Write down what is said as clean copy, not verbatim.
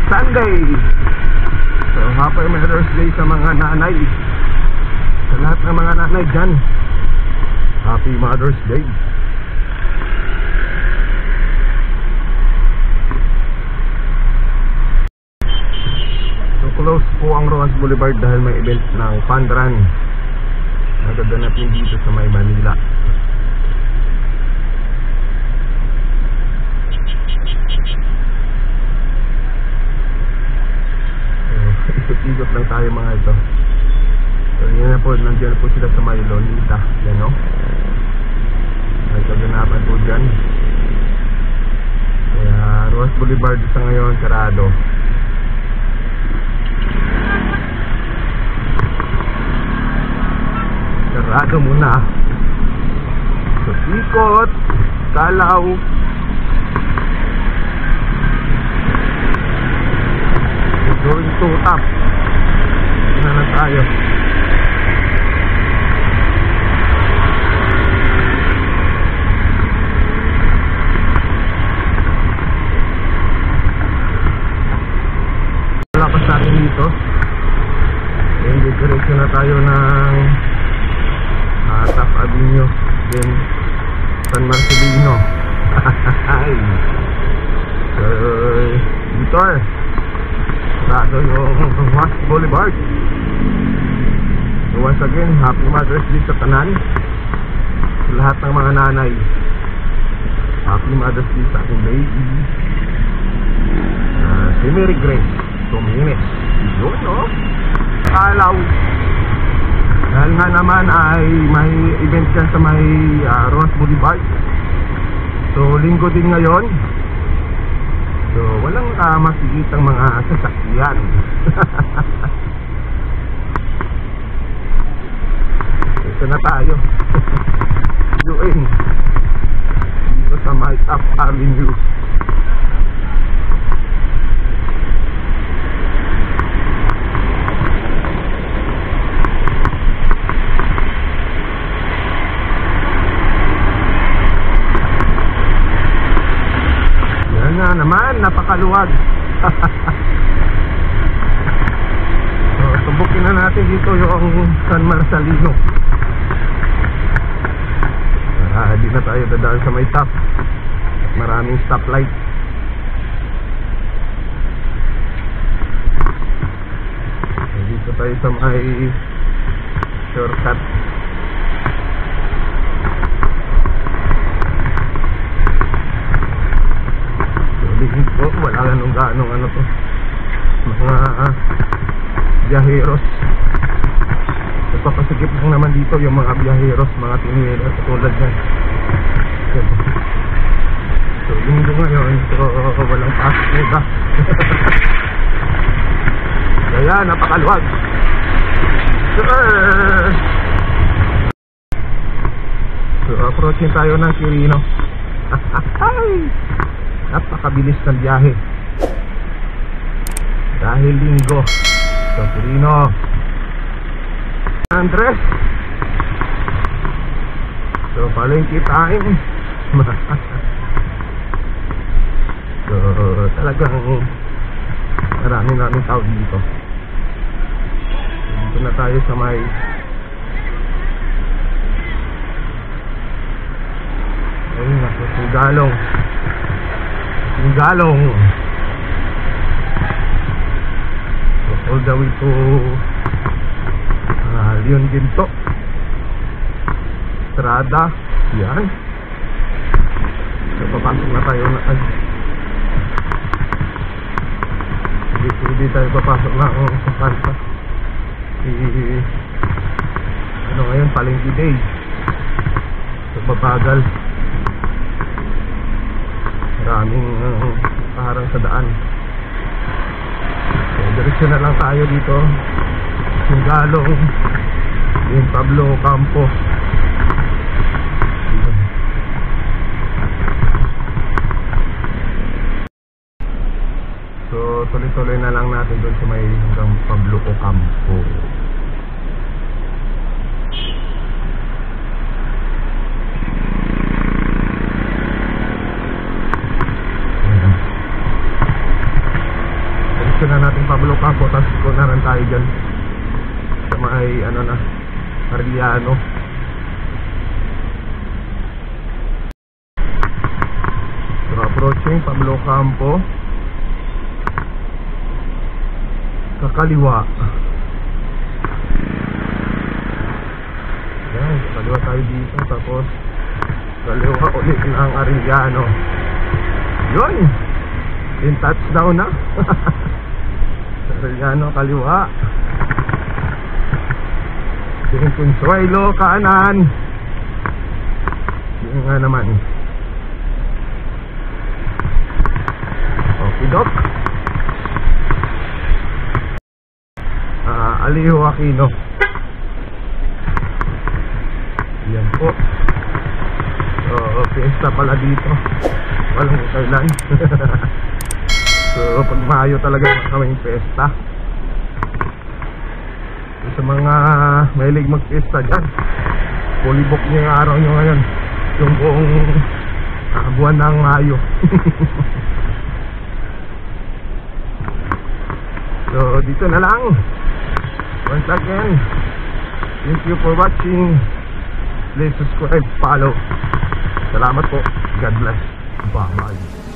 Sunday. So Happy Mother's Day sa mga nanay, sa lahat ng mga nanay dyan. Happy Mother's Day. So close po ang Rojas Boulevard dahil may event ng fun run na gaganapin dito sa may Manila. Ikot lang tayo mga ito. So yun na po, nandiyan po sila sa may Lonita. Yan o, may kaganapan po dyan. Kaya Rojas Boulevard sa ngayon sarado. Sarado muna. So ikot, kalaw. Going to top. Na tayo. Wala pa sa akin dito. And diretso na tayo ng Taft Avenue, then San Marcelino. So dito sarado yung Rojas Boulevard. So once again, Happy Mother's Day sa tanan, sa lahat ng mga nanay. Happy Mother's Day sa aking baby, si Mary Grace Tumines. Yun no, kalaw. Dahil nga naman ay may event dyan sa may Rojas Boulevard. So linggo din ngayon. So walang makikitang mga sasakyan. Ito na tayo. Doon dito sa may Taft Avenue. Naman, napakaluwag. So, tubukin na natin dito yung San Marcelino. Di na tayo dadaan sa may top. Maraming stoplight. So, dito tayo sa may shortcut. Oh, wala ganong ano to, mga biyaheros. Nagpapasigip lang naman dito yung mga biyaheros, mga tinwela tulad yan. So linggo ngayon, so walang pasok nila. Kaya napakaluwag. So approaching tayo ng Quirino. Napakabilis ng biyahe dahil linggo. So Quirino, Andres. So palengke time. So talagang maraming tao dito. Dito na tayo sa may ayun na, Galong. So, all the way to Leon Ginto, Estrada. Yan. So papasok na tayo na hindi tayo papasok na sa Santa. Ano ngayon, Palengke Day. So papagal. Maraming parang sa daan. So diretso na lang tayo dito. Galong, yung Pablo Campo. So tuloy-tuloy na lang natin doon sa may Pablo Campo. Paulo Campo. Kakaliwa. Yan, kakaliwa tayo dito. Tapos kaliwa ulit ng Arellano. Yun, in touchdown na. Arellano kaliwa. Yung Consuelo kanan. Yun nga naman. Okay, Doc. Aliho Aquino. Yan po. So, fiesta pala dito. Walang kailan. So, pag Mayo talaga kaming fiesta. So, sa mga mahilig mag-fiesta dyan, fully book niyo yung araw nyo ngayon. Yung buong buwan ng Mayo. So, dito na lang. Once again, thank you for watching. Please subscribe, follow. Salamat po. God bless. Bye-bye.